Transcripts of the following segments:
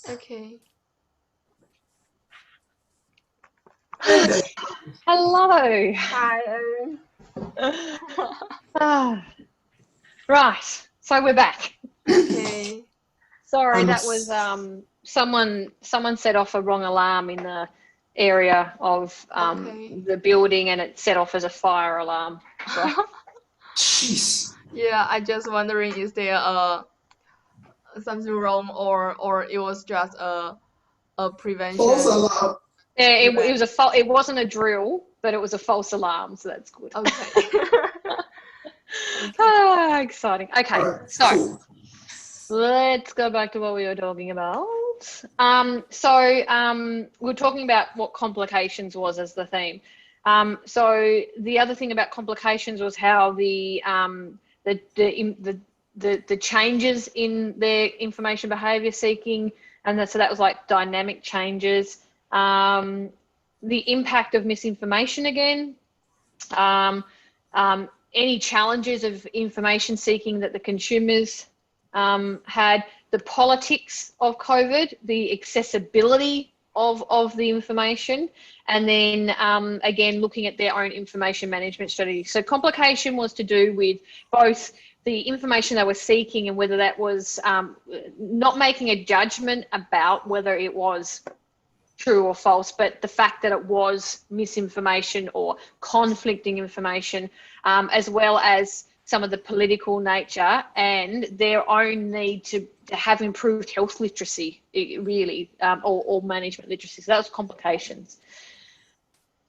Okay. Hey there. Hello. Hi, Erin. Ah, right, so we're back. Okay. Sorry, I'm that was s- someone set off a wrong alarm in the area of Okay. the building, and it set off as a fire alarm. So, Jeez. Yeah, I just wondering, is there something wrong, or it was just a False prevention alarm. yeah, it event? was it wasn't a drill, but it was a false alarm, so that's good. Okay. Okay. Ah, exciting. All Okay, right. so Cool. let's go back to what we were talking about. We're talking about what complications was as the theme. So the other thing about complications was how the changes in their information behaviour seeking, and so that was like dynamic changes. The impact of misinformation again. Um, any challenges of information seeking that the consumers had, the politics of COVID, the accessibility of the information, and then again looking at their own information management strategy. So complication was to do with both the information they were seeking and whether that was not making a judgment about whether it was true or false, but the fact that it was misinformation or conflicting information, as well as some of the political nature and their own need to have improved health literacy, really, or management literacy. So that was complications.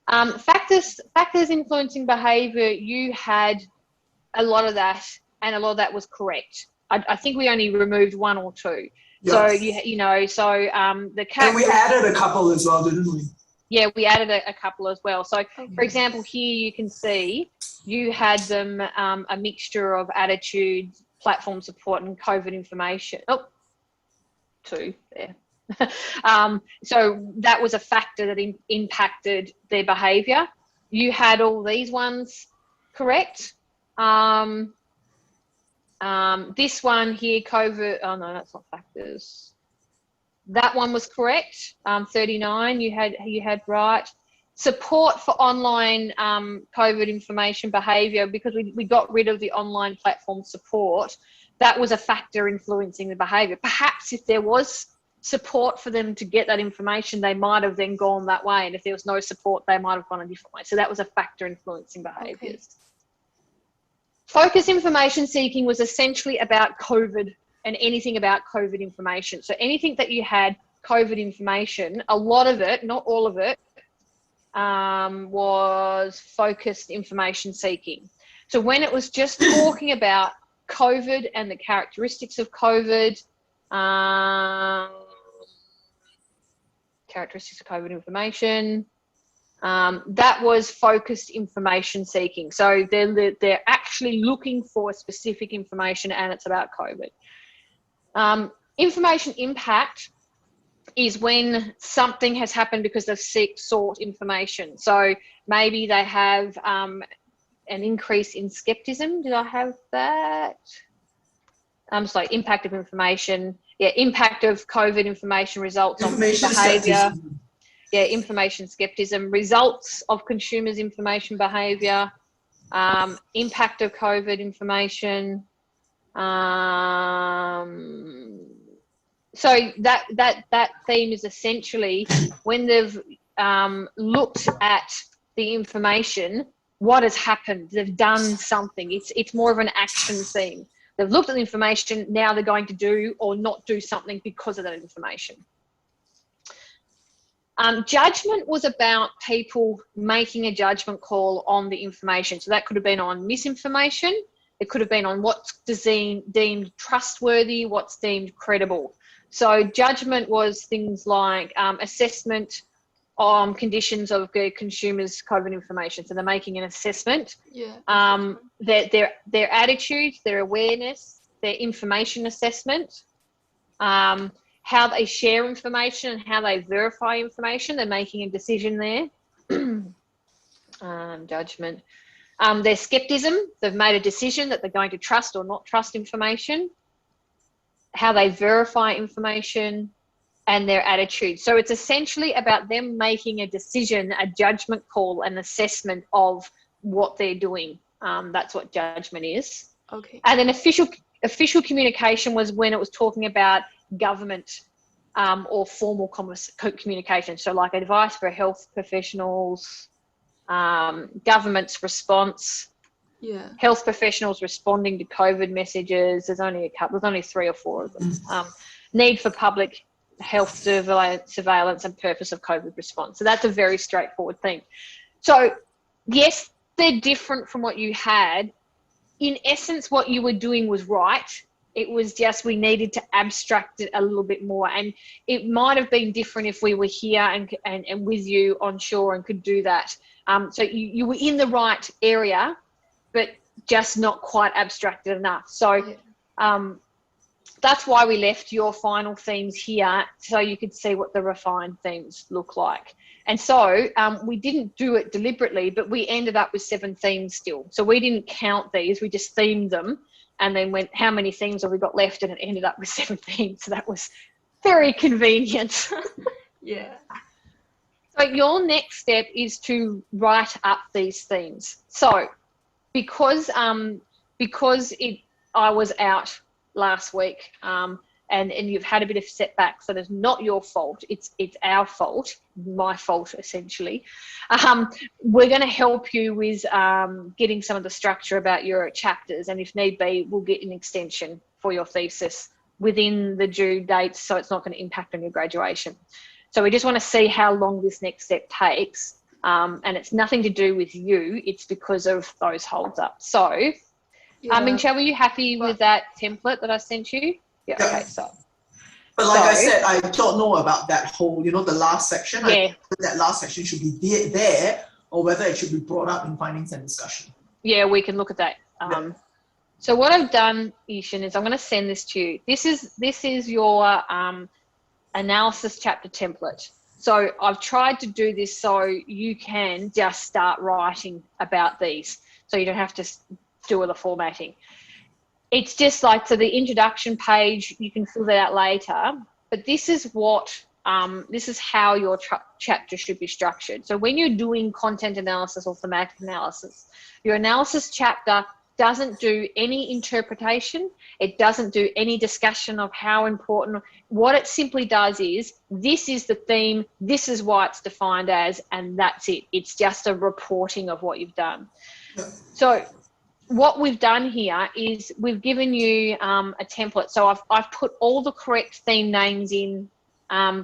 Factors influencing behaviour, you had a lot of that, and a lot of that was correct. I think we only removed one or two. So Yes. the And we characteristics. added a couple as well, didn't we? Yeah, we added a couple as well. So, for Okay. example, here you can see you had them a mixture of attitudes, platform support, and COVID information. Oh, two there. So that was a factor that impacted their behaviour. You had all these ones correct. This one here, COVID. Oh no, that's not factors. That one was correct. 39 you had right. Support for online COVID information behaviour, because we got rid of the online platform support. That was a factor influencing the behaviour. Perhaps if there was support for them to get that information, they might have then gone that way. And if there was no support, they might have gone a different way. So that was a factor influencing behaviours. Okay. Focus information seeking was essentially about COVID and anything about COVID information. So anything that you had COVID information, a lot of it, not all of it, was focused information seeking. So when it was just talking about COVID and the characteristics of COVID, characteristics of COVID information, that was focused information seeking. So they're actually looking for specific information, and it's about COVID. Information impact is when something has happened because they've sought information. So maybe they have an increase in skepticism. Did I have that? So impact of information. Yeah, impact of COVID information results on Information behaviour. skepticism. Yeah, information skepticism, results of consumers' information behaviour, impact of COVID information. So that theme is essentially when they've looked at the information, what has happened? They've done something. It's more of an action theme. They've looked at the information, now they're going to do or not do something because of that information. Judgment was about people making a judgment call on the information. So that could have been on misinformation. It could have been on what's deemed trustworthy, what's deemed credible. So judgment was things like assessment on conditions of the consumer's COVID information. So they're making an assessment. Yeah. Their attitudes, their awareness, their information assessment, how they share information and how they verify information. They're making a decision there. Judgment. Their skepticism. They've made a decision that they're going to trust or not trust information. How they verify information. and their attitude. So it's essentially about them making a decision, a judgment call, an assessment of what they're doing. That's what judgment is. Okay. And then official communication was when it was talking about government or formal communication. So like advice for health professionals, government's response, Yeah. health professionals responding to COVID messages. There's only 3 or 4 of them. Need for public health surveillance and purpose of COVID response. So that's a very straightforward thing. So yes, they're different from what you had. In essence, what you were doing was right. It was just we needed to abstract it a little bit more. And it might have been different if we were here and with you on shore and could do that. So you were in the right area, but just not quite abstracted enough. So that's why we left your final themes here, so you could see what the refined themes look like. And so we didn't do it deliberately, but we ended up with 7 themes still. So we didn't count these, we just themed them and then went, how many themes have we got left? And it ended up with 7 themes. So that was very convenient. Yeah. So your next step is to write up these themes. So because I was out last week and you've had a bit of setbacks, that is not your fault, it's our fault, my fault essentially. We're going to help you with getting some of the structure about your chapters, and if need be we'll get an extension for your thesis within the due dates, so it's not going to impact on your graduation. So we just want to see how long this next step takes, and it's nothing to do with you, it's because of those holds up. So Michelle, were you happy with that template that I sent you? Yeah. Okay. So, but like I said, I don't know about that whole, the last section. Yeah. I think that last section should be there, or whether it should be brought up in findings and discussion. Yeah, we can look at that. So what I've done, Ishan, is I'm going to send this to you. This is your analysis chapter template. So I've tried to do this so you can just start writing about these, so you don't have to do all the formatting. It's just like, so the introduction page, you can fill that out later, but this is how your chapter should be structured. So when you're doing content analysis or thematic analysis, your analysis chapter doesn't do any interpretation. It doesn't do any discussion of how important. What it simply does is, this is the theme, this is why it's defined as, and that's it. It's just a reporting of what you've done. So what we've done here is we've given you a template. So I've put all the correct theme names in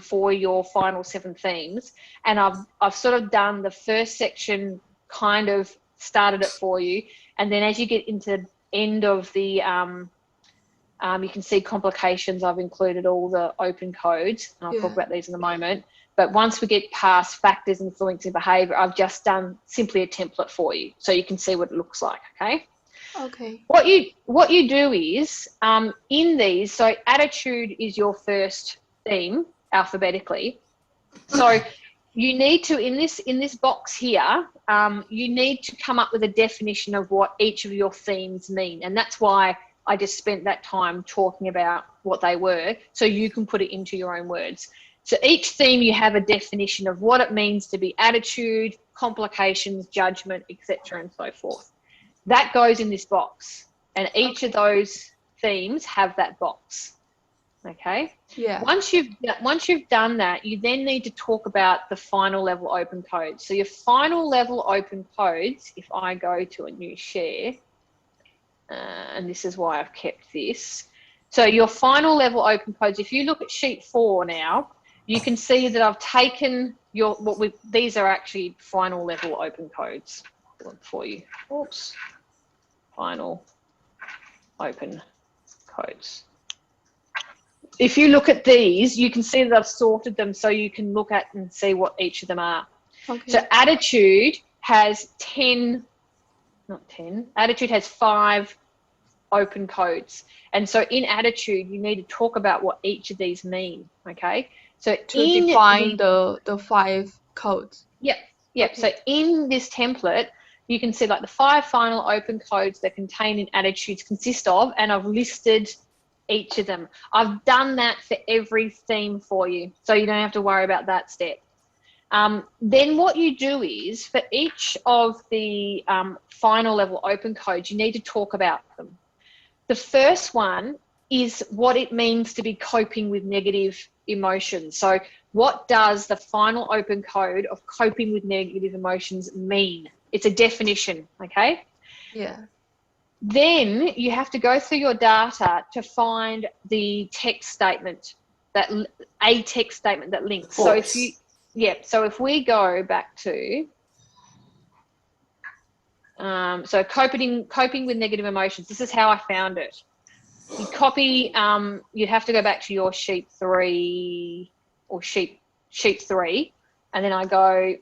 for your final 7 themes, and I've sort of done the first section, kind of started it for you, and then as you get into the end of the you can see complications, I've included all the open codes, and I'll talk about these in a moment. But once we get past factors influencing behaviour, I've just done simply a template for you, so you can see what it looks like. Okay. What you do is in these, so attitude is your first theme alphabetically. So you need to, in this box here, you need to come up with a definition of what each of your themes mean, and that's why I just spent that time talking about what they were, so you can put it into your own words. So each theme, you have a definition of what it means to be attitude, complications, judgment, etc., and so forth. That goes in this box, and each of those themes have that box. Okay. Yeah. Once you've done that, you then need to talk about the final level open codes. So your final level open codes, if I go to a new share, and this is why I've kept this. So your final level open codes, if you look at sheet 4 now, you can see that I've taken these are actually final level open codes for you. Oops. Final open codes. If you look at these, you can see that I've sorted them so you can look at and see what each of them are. Okay. So attitude has attitude has 5 open codes. And so in attitude, you need to talk about what each of these mean, okay? So to define the 5 codes. Yep. Okay. So in this template, you can see like the 5 final open codes that contain in attitudes consist of, and I've listed each of them. I've done that for every theme for you, so you don't have to worry about that step. Then what you do is, for each of the final level open codes, you need to talk about them. The first one is what it means to be coping with negative emotions. So what does the final open code of coping with negative emotions mean? It's a definition, okay? Yeah. Then you have to go through your data to find the text statement, a text statement that links. So if you, so if we go back to, so coping with negative emotions, this is how I found it. You copy, you have to go back to your sheet 3 or sheet 3, and then I go,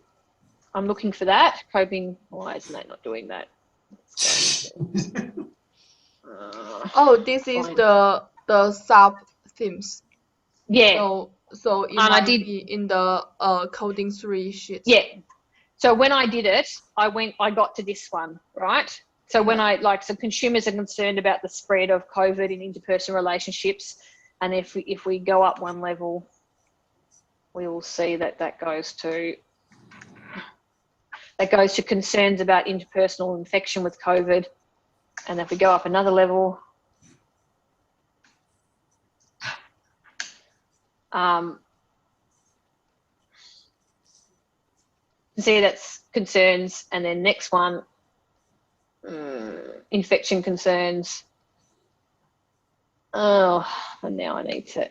I'm looking for that, coping, why isn't that not doing that? Oh, this is the sub themes. Yeah. So it might be in the coding 3 sheet. Yeah. So when I did it, I got to this one, right? So when so consumers are concerned about the spread of COVID in interpersonal relationships, and if we go up one level, we will see that goes to concerns about interpersonal infection with COVID, and if we go up another level, see that's concerns, and then next one, infection concerns. Oh, and now I need to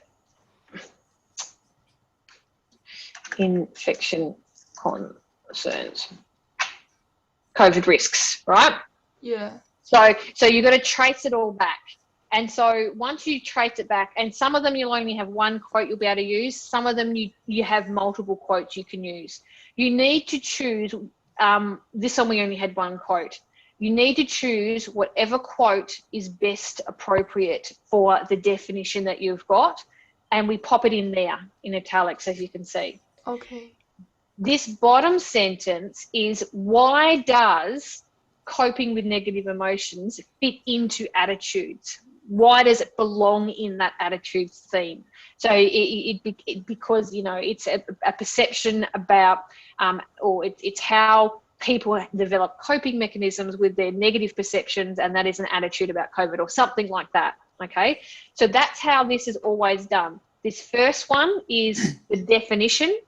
infection concerns, COVID risks, right? Yeah. So you've got to trace it all back. And so once you trace it back, and some of them you'll only have one quote you'll be able to use, some of them you have multiple quotes you can use. You need to choose, this one we only had one quote. You need to choose whatever quote is best appropriate for the definition that you've got, and we pop it in there in italics, as you can see. Okay. This bottom sentence is, why does coping with negative emotions fit into attitudes? Why does it belong in that attitudes theme? So because, you know, it's a perception about, or it's how people develop coping mechanisms with their negative perceptions, and that is an attitude about COVID or something like that, okay? So that's how this is always done. This first one is the definition,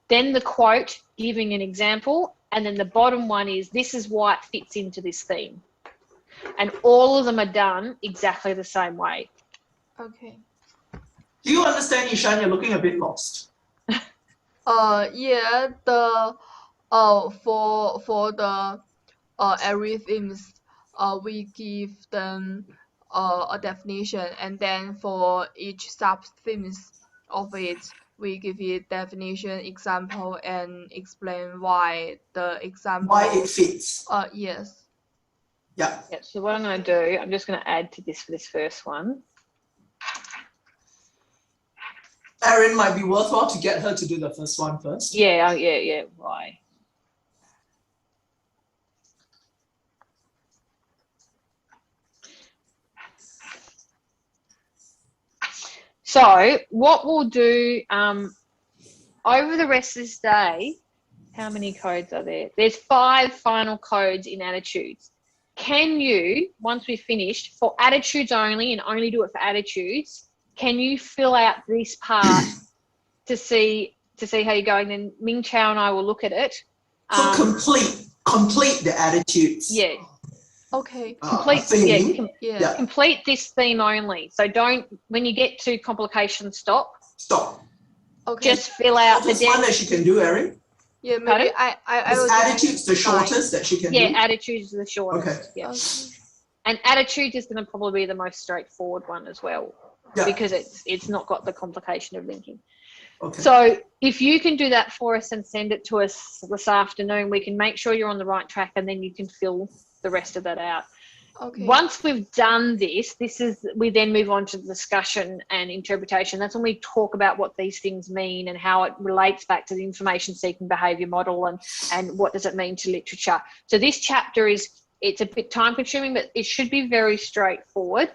then the quote giving an example, and then the bottom one is, this is why it fits into this theme. And all of them are done exactly the same way. Okay. Do you understand, Ishan? You're looking a bit lost. Yeah, the for the every themes, we give them a definition, and then for each sub themes of it, we give it definition, example, and explain why the example. Why it fits. Yes. Yeah. Yeah. So what I'm going to do, I'm just going to add to this for this first one. Erin, might be worthwhile to get her to do the first one first. Yeah. Why? So what we'll do over the rest of this day, how many codes are there? There's 5 final codes in attitudes. Can you, once we've finished, for attitudes only, and only do it for attitudes, can you fill out this part to see how you're going? Then Ming Chao and I will look at it. So complete the attitudes. Yeah. Okay. Complete this theme only. So don't, when you get to complications, stop. Okay. Just fill out the one that she can do, Erin. Yeah, maybe I was attitudes the shortest that she can do. Yeah, attitudes are the shortest. Okay. Yeah. Okay. And attitudes is going to probably be the most straightforward one as well, because it's not got the complication of linking. Okay. So if you can do that for us and send it to us this afternoon, we can make sure you're on the right track, and then you can fill the rest of that out. Okay. Once we've done this, we then move on to the discussion and interpretation. That's when we talk about what these things mean and how it relates back to the information seeking behaviour model, and what does it mean to literature. So this chapter it's a bit time consuming, but it should be very straightforward.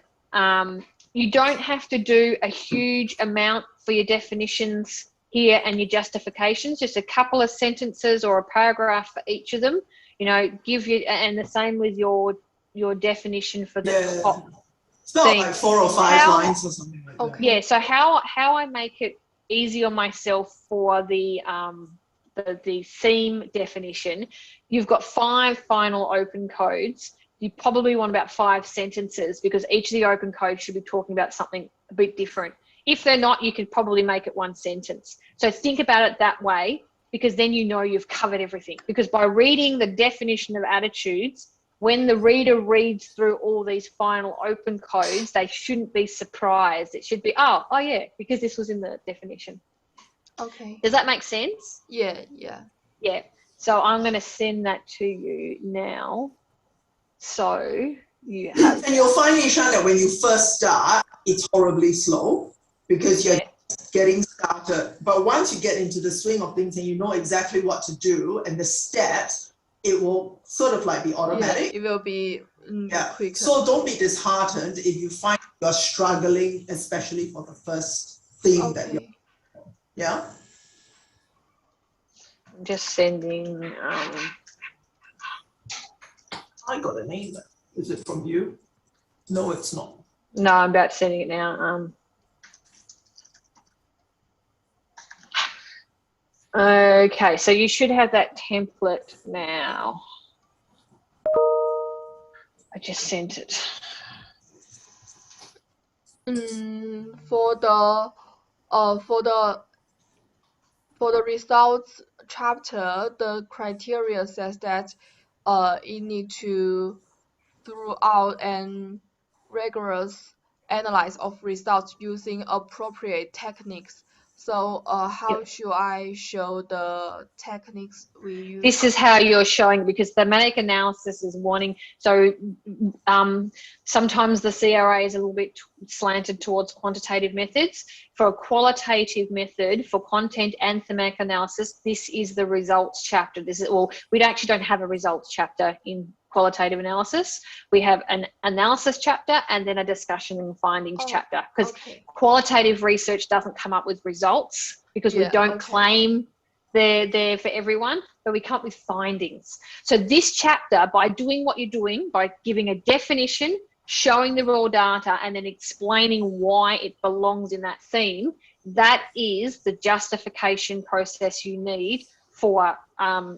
you don't have to do a huge amount for your definitions here and your justifications, just a couple of sentences or a paragraph for each of them, you know, give you, and the same with your definition for the top It's not theme. like 4 or 5 lines or something like that. Yeah, so how I make it easy on myself for the theme definition, you've got 5 final open codes. You probably want about 5 sentences because each of the open codes should be talking about something a bit different. If they're not, you could probably make it 1 sentence. So think about it that way, because then you know you've covered everything. Because by reading the definition of attitudes, when the reader reads through all these final open codes, they shouldn't be surprised. It should be, oh yeah, because this was in the definition. Okay. Does that make sense? Yeah. Yeah. So I'm going to send that to you now. So you have. And you'll find, Ishan, that when you first start, it's horribly slow because you're just getting started. But once you get into the swing of things and you know exactly what to do and the steps, it will sort of like be automatic. Yeah, it will be quicker. So don't be disheartened if you find you're struggling, especially for the first thing that you're. Yeah. I'm just sending. I got an email. Is it from you? No, it's not. No, I'm about sending it now. Okay, so you should have that template now. I just sent it. For the results chapter, the criteria says that it need to throughout and rigorous analysis of results using appropriate techniques. So how should I show the techniques we use? This is how you're showing, because thematic analysis is wanting, so sometimes the CRA is a little bit slanted towards quantitative methods. For a qualitative method for content and thematic analysis, this is the results chapter. This is, well, we actually don't have a results chapter in qualitative analysis. We have an analysis chapter and then a discussion and findings chapter, because qualitative research doesn't come up with results because we don't claim they're there for everyone, but we come up with findings. So this chapter, by doing what you're doing, by giving a definition, showing the raw data, and then explaining why it belongs in that theme, that is the justification process you need for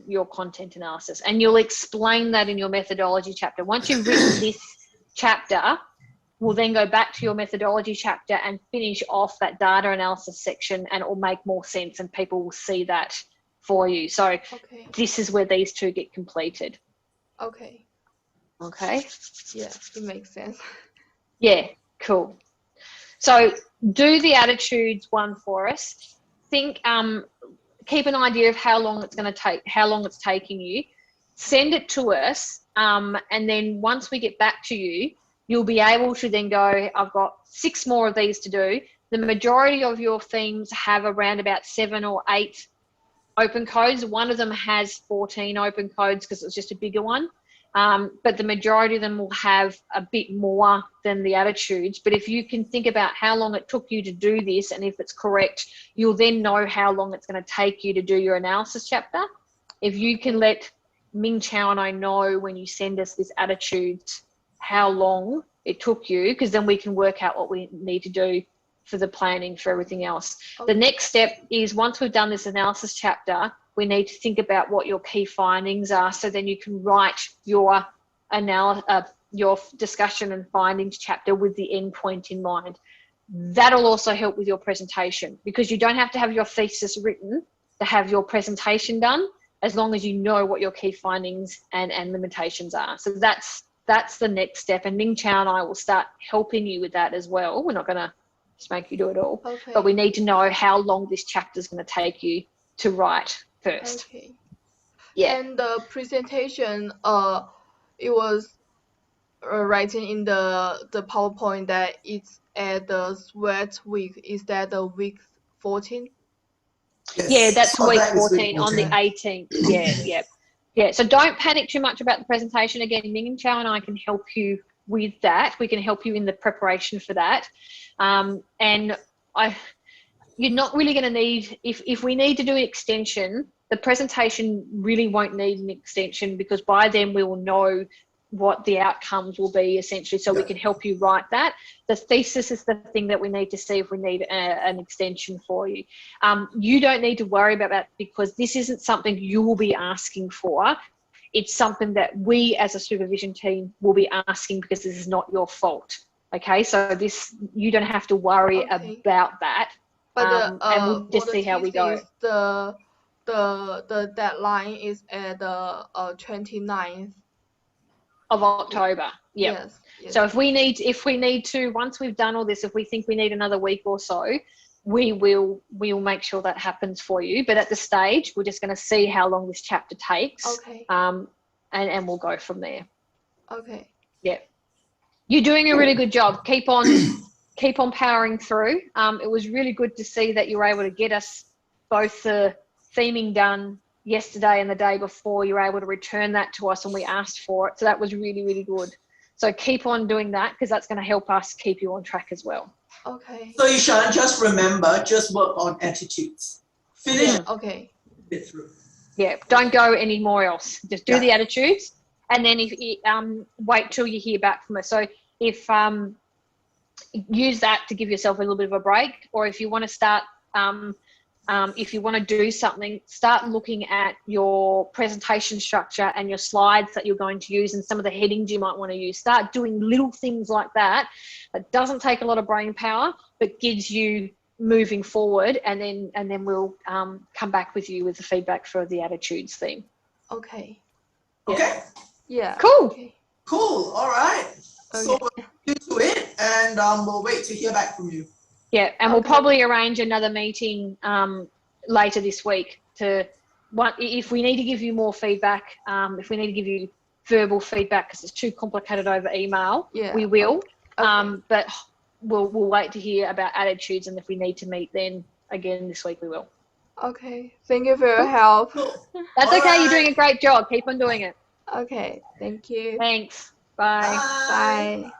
your content analysis. And you'll explain that in your methodology chapter. Once you've written this chapter, we'll then go back to your methodology chapter and finish off that data analysis section, and it will make more sense and people will see that for you. So this is where these two get completed. Okay. Yeah, it makes sense. Yeah, cool. So do the attitudes one for us. Think, keep an idea of how long it's going to take, how long it's taking you. Send it to us, and then once we get back to you, you'll be able to then go, I've got 6 more of these to do. The majority of your themes have around about 7 or 8 open codes. One of them has 14 open codes because it's just a bigger one. But the majority of them will have a bit more than the attitudes. But if you can think about how long it took you to do this, and if it's correct, you'll then know how long it's going to take you to do your analysis chapter. If you can let Ming Chow and I know when you send us this attitudes, how long it took you, because then we can work out what we need to do for the planning for everything else. The next step is, once we've done this analysis chapter, we need to think about what your key findings are, so then you can write your your discussion and findings chapter with the end point in mind. That'll also help with your presentation, because you don't have to have your thesis written to have your presentation done, as long as you know what your key findings and limitations are. So that's the next step, and Ming Chow and I will start helping you with that as well. We're not going to just make you do it all, but we need to know how long this chapter is going to take you to write first. And the presentation, it was writing in the PowerPoint that it's at the sweat week. Is that the week 14? Yeah, that's week 14 on the 18th. Yeah. So don't panic too much about the presentation. Again, Ming and Chow and I can help you with that. We can help you in the preparation for that. And you're not really going to need, if we need to do an extension, the presentation really won't need an extension, because by then we will know what the outcomes will be, essentially, so we can help you write that. The thesis is the thing that we need to see if we need an extension for you. You don't need to worry about that, because this isn't something you will be asking for. It's something that we as a supervision team will be asking, because this is not your fault. Okay, so you don't have to worry about that. But and we'll just see how we go. The deadline is at the 29th of October. Yep. Yes. So if we need to, once we've done all this, if we think we need another week or so, we'll make sure that happens for you. But at the stage, we're just going to see how long this chapter takes. Okay. And we'll go from there. Okay. Yeah. You're doing a really good job. Keep on powering through. It was really good to see that you were able to get us both the theming done yesterday and the day before. You were able to return that to us and we asked for it. So that was really, really good. So keep on doing that, because that's going to help us keep you on track as well. Okay. So Ishan, just remember, just work on attitudes. Finish it through. Yeah, don't go anymore else. Just do the attitudes, and then if wait till you hear back from us. So if use that to give yourself a little bit of a break, or if you want to start if you want to do something, start looking at your presentation structure and your slides that you're going to use and some of the headings you might want to use. Start doing little things like that. That doesn't take a lot of brain power, but gives you moving forward, and then we'll come back with you with the feedback for the attitudes theme. Okay. Okay. Yeah. Cool. Okay. Cool. All right. Okay. So we'll do to it, and we'll wait to hear back from you. Yeah, and we'll probably arrange another meeting later this week if we need to give you more feedback, if we need to give you verbal feedback because it's too complicated over email, we will. But we'll wait to hear about attitudes, and if we need to meet then again this week, we will. Okay. Thank you for your help. That's okay. You're doing a great job. Keep on doing it. Okay. Thank you. Thanks. Bye. Bye.